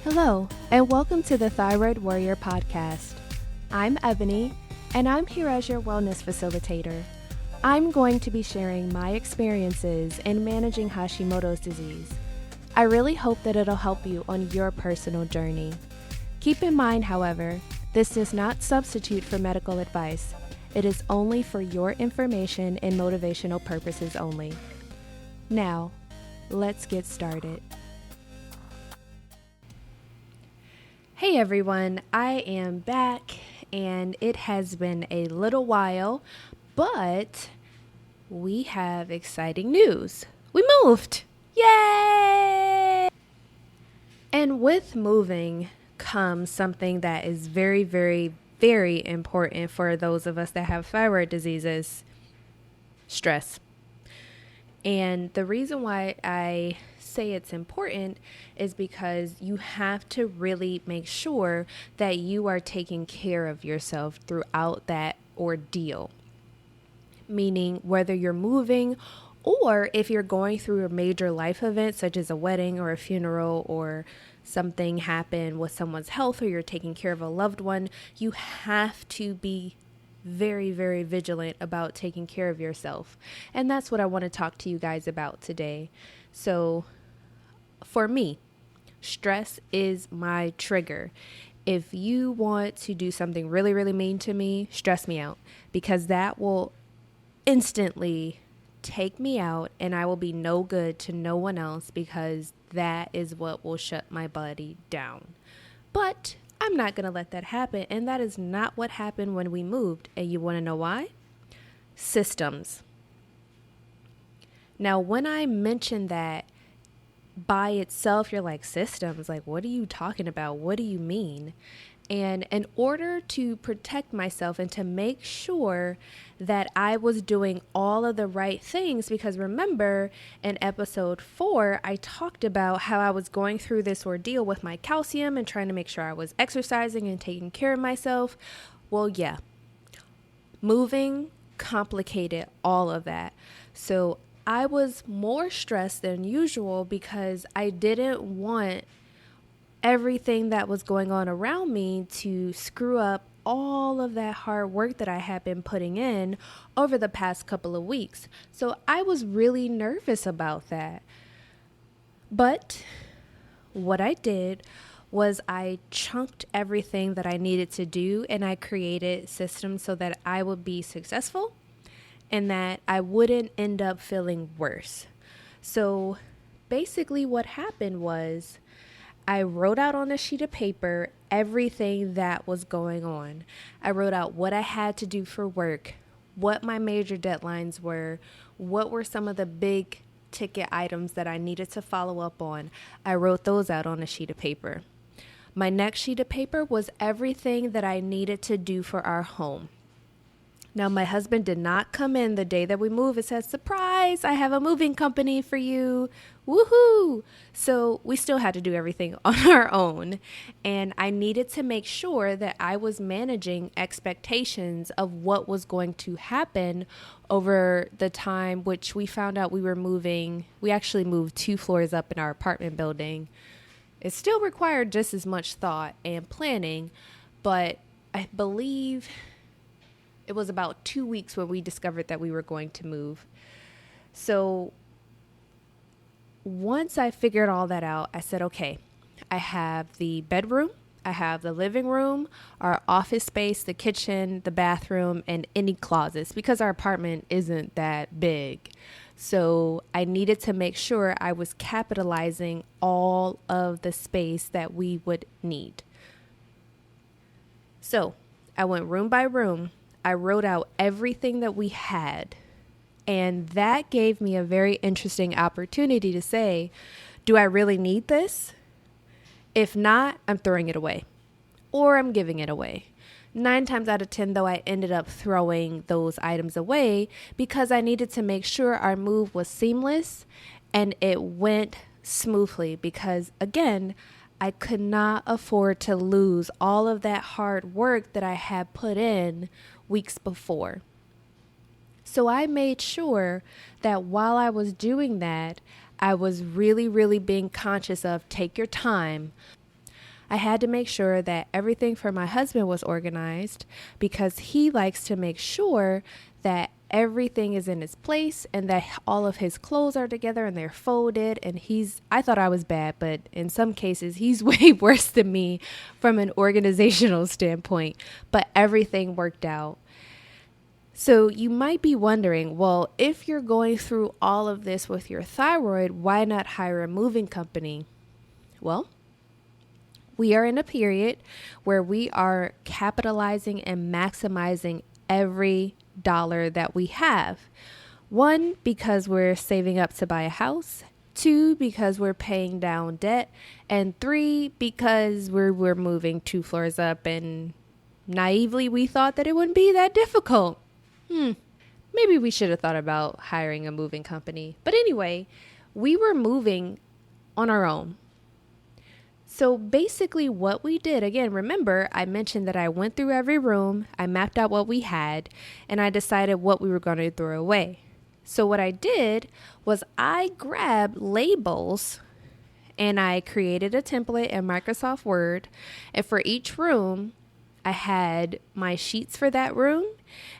Hello, and welcome to the Thyroid Warrior podcast. I'm Ebony, and I'm here as your wellness facilitator. I'm going to be sharing my experiences in managing Hashimoto's disease. I really hope that it'll help you on your personal journey. Keep in mind, however, this does not substitute for medical advice. It is only for your information and motivational purposes only. Now, let's get started. Hey everyone, I am back and it has been a little while, but we have exciting news. We moved! Yay! And with moving comes something that is very, very, very important for those of us that have thyroid diseases: stress. And the reason why I say it's important is because you have to really make sure that you are taking care of yourself throughout that ordeal. Meaning, whether you're moving or if you're going through a major life event such as a wedding or a funeral or something happened with someone's health or you're taking care of a loved one, you have to be very, very vigilant about taking care of yourself. And that's what I want to talk to you guys about today. So for me, stress is my trigger. If you want to do something really, really mean to me, stress me out, because that will instantly take me out and I will be no good to no one else, because that is what will shut my body down. But I'm not going to let that happen, and that is not what happened when we moved. And you want to know why? Systems. Now, when I mention that by itself, you're like, systems? Like, what are you talking about? What do you mean? And in order to protect myself and to make sure that I was doing all of the right things, because remember in episode 4, I talked about how I was going through this ordeal with my calcium and trying to make sure I was exercising and taking care of myself. Well, yeah, moving complicated all of that. So I was more stressed than usual because I didn't want everything that was going on around me to screw up all of that hard work that I had been putting in over the past couple of weeks. So I was really nervous about that. But what I did was I chunked everything that I needed to do, and I created systems so that I would be successful and that I wouldn't end up feeling worse. So basically what happened was I wrote out on a sheet of paper everything that was going on. I wrote out what I had to do for work, what my major deadlines were, what were some of the big ticket items that I needed to follow up on. I wrote those out on a sheet of paper. My next sheet of paper was everything that I needed to do for our home. Now, my husband did not come in the day that we moved. It says, surprise, I have a moving company for you. Woohoo! So we still had to do everything on our own. And I needed to make sure that I was managing expectations of what was going to happen over the time, which we found out we were moving. We actually moved 2 floors up in our apartment building. It still required just as much thought and planning, but I believe it was about 2 weeks when we discovered that we were going to move. So once I figured all that out, I said, okay, I have the bedroom, I have the living room, our office space, the kitchen, the bathroom, and any closets, because our apartment isn't that big. So I needed to make sure I was capitalizing all of the space that we would need. So I went room by room. I wrote out everything that we had, and that gave me a very interesting opportunity to say, do I really need this? If not, I'm throwing it away, or I'm giving it away. 9 times out of 10, though, I ended up throwing those items away because I needed to make sure our move was seamless and it went smoothly, because, again, I could not afford to lose all of that hard work that I had put in weeks before. So I made sure that while I was doing that, I was really, really being conscious of take your time. I had to make sure that everything for my husband was organized because he likes to make sure that everything is in its place and that all of his clothes are together and they're folded. And I thought I was bad, but in some cases he's way worse than me from an organizational standpoint, but everything worked out. So you might be wondering, well, if you're going through all of this with your thyroid, why not hire a moving company? Well, we are in a period where we are capitalizing and maximizing every dollar that we have. 1, because we're saving up to buy a house. 2, because we're paying down debt. And 3, because we're moving 2 floors up, and naively we thought that it wouldn't be that difficult. Maybe we should have thought about hiring a moving company. But anyway, we were moving on our own. So basically what we did, again, remember I mentioned that I went through every room, I mapped out what we had, and I decided what we were going to throw away. So what I did was I grabbed labels and I created a template in Microsoft Word, and for each room, I had my sheets for that room.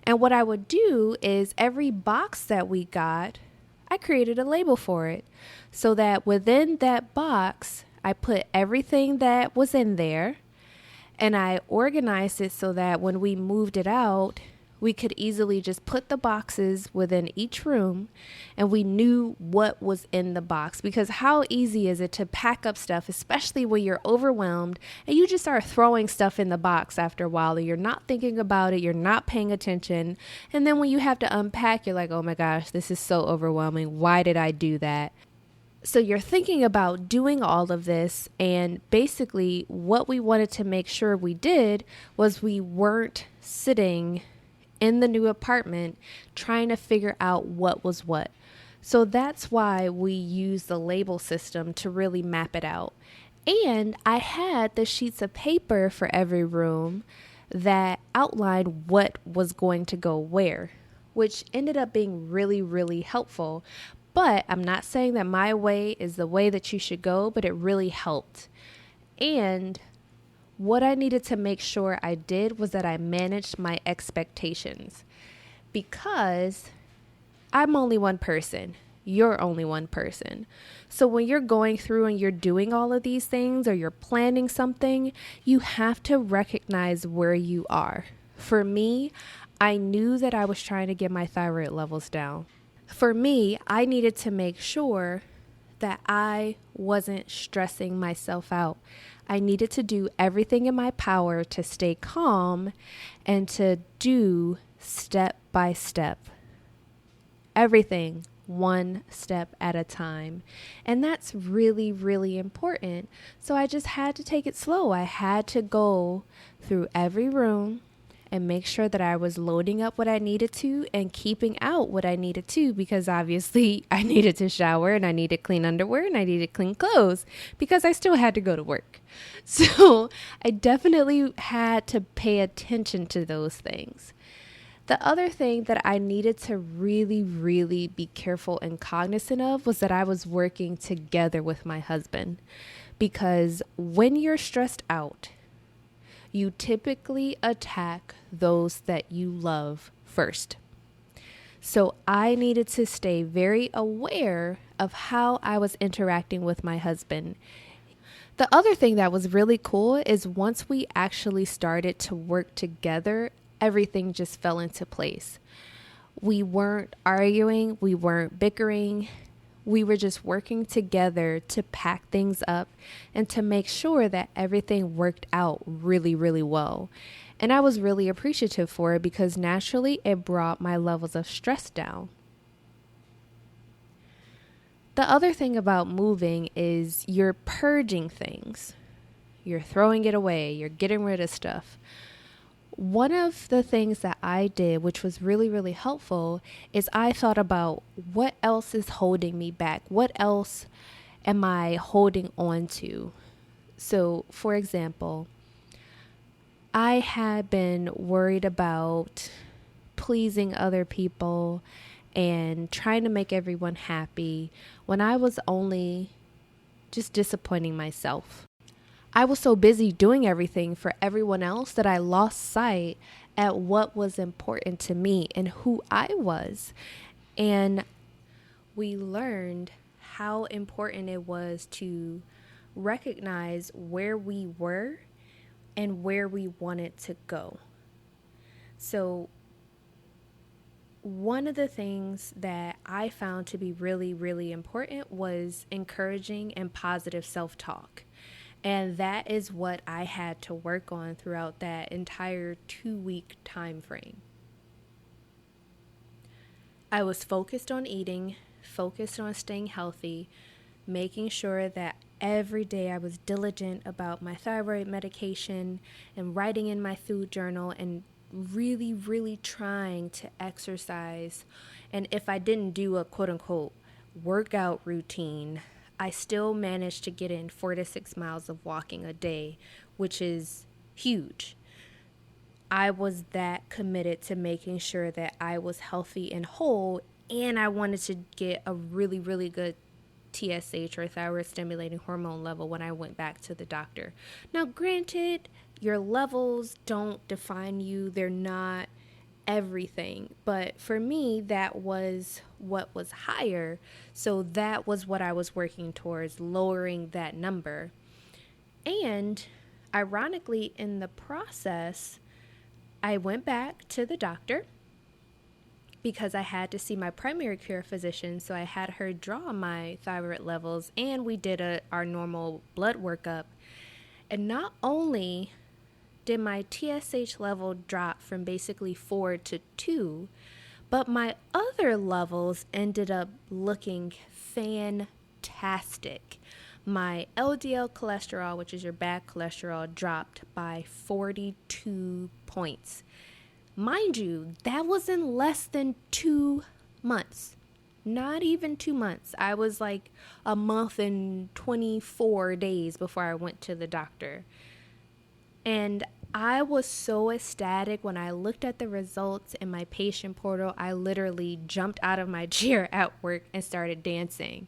And what I would do is every box that we got, I created a label for it so that within that box, I put everything that was in there and I organized it so that when we moved it out, we could easily just put the boxes within each room and we knew what was in the box. Because how easy is it to pack up stuff, especially when you're overwhelmed and you just start throwing stuff in the box after a while and you're not thinking about it, you're not paying attention. And then when you have to unpack, you're like, oh my gosh, this is so overwhelming. Why did I do that? So you're thinking about doing all of this, and basically what we wanted to make sure we did was we weren't sitting in the new apartment trying to figure out what was what. So that's why we use the label system to really map it out. And I had the sheets of paper for every room that outlined what was going to go where, which ended up being really, really helpful. But I'm not saying that my way is the way that you should go, but it really helped. And what I needed to make sure I did was that I managed my expectations, because I'm only one person. You're only one person. So when you're going through and you're doing all of these things or you're planning something, you have to recognize where you are. For me, I knew that I was trying to get my thyroid levels down. For me, I needed to make sure that I wasn't stressing myself out. I needed to do everything in my power to stay calm and to do step by step. Everything one step at a time. And that's really, really important. So I just had to take it slow. I had to go through every room and make sure that I was loading up what I needed to and keeping out what I needed to, because obviously I needed to shower and I needed clean underwear and I needed clean clothes because I still had to go to work. So I definitely had to pay attention to those things. The other thing that I needed to really, really be careful and cognizant of was that I was working together with my husband, because when you're stressed out, you typically attack those that you love first. So I needed to stay very aware of how I was interacting with my husband. The other thing that was really cool is once we actually started to work together, everything just fell into place. We weren't arguing, we weren't bickering. We were just working together to pack things up and to make sure that everything worked out really, really well. And I was really appreciative for it because naturally it brought my levels of stress down. The other thing about moving is you're purging things. You're throwing it away. You're getting rid of stuff. One of the things that I did, which was really, really helpful, is I thought about what else is holding me back? What else am I holding on to? So, for example, I had been worried about pleasing other people and trying to make everyone happy when I was only just disappointing myself. I was so busy doing everything for everyone else that I lost sight at what was important to me and who I was. And we learned how important it was to recognize where we were and where we wanted to go. So one of the things that I found to be really, really important was encouraging and positive self-talk. And that is what I had to work on throughout that entire 2-week time frame. I was focused on eating, focused on staying healthy, making sure that every day I was diligent about my thyroid medication and writing in my food journal and really, really trying to exercise. And if I didn't do a quote unquote workout routine, I still managed to get in 4 to 6 miles of walking a day, which is huge. I was that committed to making sure that I was healthy and whole, and I wanted to get a really, really good TSH or thyroid stimulating hormone level when I went back to the doctor. Now, granted, your levels don't define you. They're not everything. But for me, that was what was higher. So that was what I was working towards, lowering that number. And ironically, in the process, I went back to the doctor because I had to see my primary care physician. So I had her draw my thyroid levels, and we did our normal blood workup. And not only did my TSH level drop from basically 4 to 2, but my other levels ended up looking fantastic. My LDL cholesterol, which is your bad cholesterol, dropped by 42 points. Mind you, that was in less than 2 months. Not even 2 months. I was like a month and 24 days before I went to the doctor. And I was so ecstatic when I looked at the results in my patient portal. I literally jumped out of my chair at work and started dancing.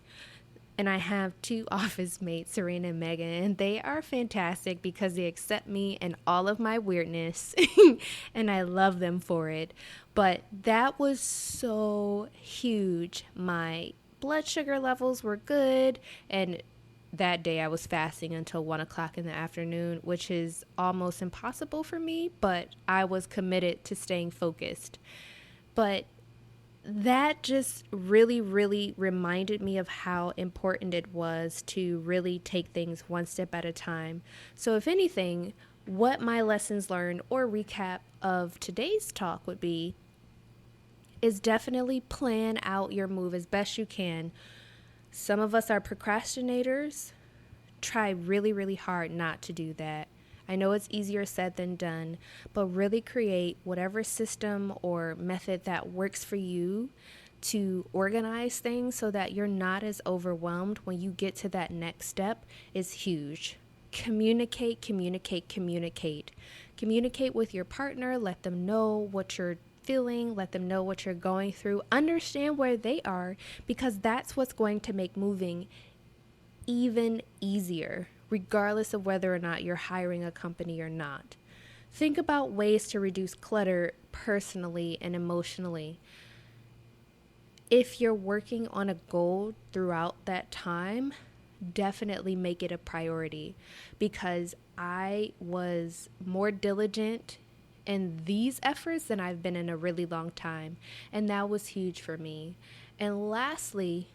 And I have 2 office mates, Serena and Megan, and they are fantastic because they accept me and all of my weirdness, and I love them for it. But that was so huge. My blood sugar levels were good, and that day I was fasting until 1 o'clock in the afternoon, which is almost impossible for me, but I was committed to staying focused. But that just really, really reminded me of how important it was to really take things one step at a time. So if anything, what my lessons learned or recap of today's talk would be is definitely plan out your move as best you can. Some of us are procrastinators. Try really, really hard not to do that. I know it's easier said than done, but really create whatever system or method that works for you to organize things so that you're not as overwhelmed when you get to that next step is huge. Communicate, communicate, communicate. Communicate with your partner. Let them know what you're feeling. Let them know what you're going through. Understand where they are, because that's what's going to make moving even easier, regardless of whether or not you're hiring a company or not. Think about ways to reduce clutter personally and emotionally. If you're working on a goal throughout that time, definitely make it a priority, because I was more diligent in these efforts than I've been in a really long time, and that was huge for me. And lastly,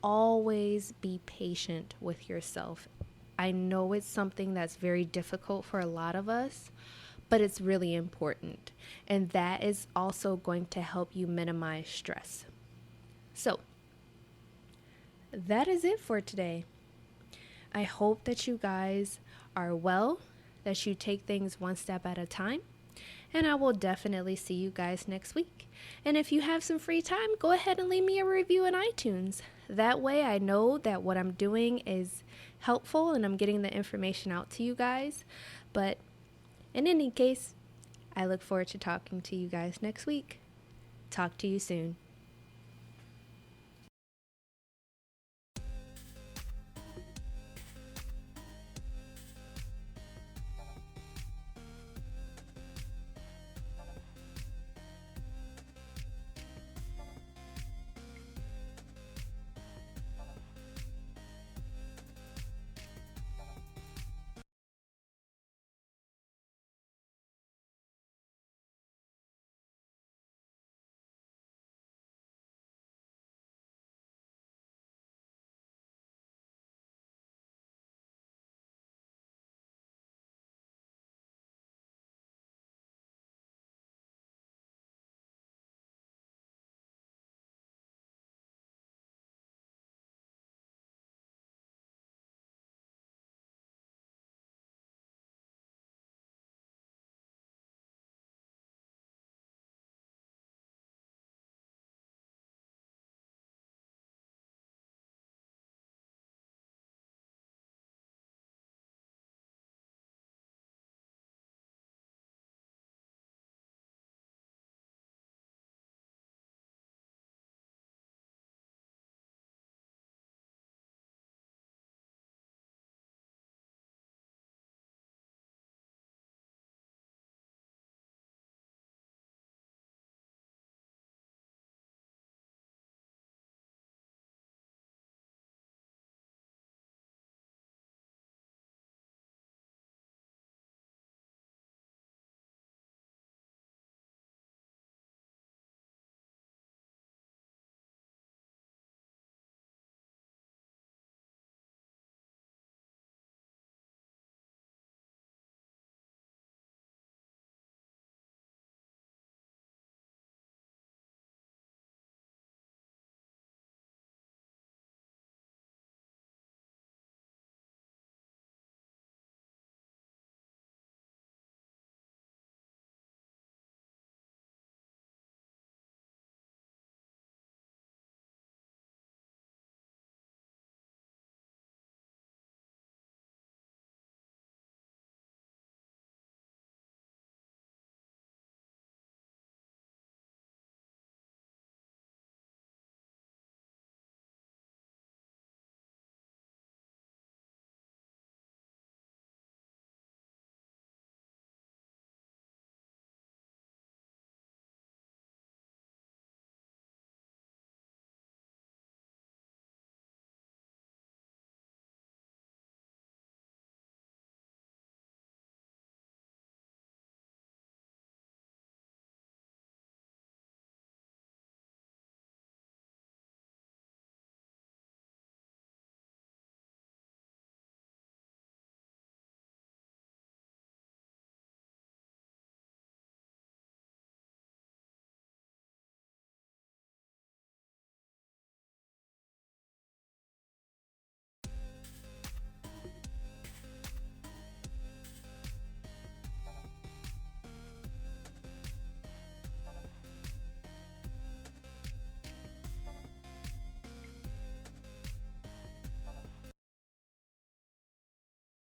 always be patient with yourself. I know it's something that's very difficult for a lot of us, but it's really important. And that is also going to help you minimize stress. So, that is it for today. I hope that you guys are well, that you take things one step at a time, and I will definitely see you guys next week. And if you have some free time, go ahead and leave me a review in iTunes. That way I know that what I'm doing is helpful and I'm getting the information out to you guys. But in any case, I look forward to talking to you guys next week. Talk to you soon.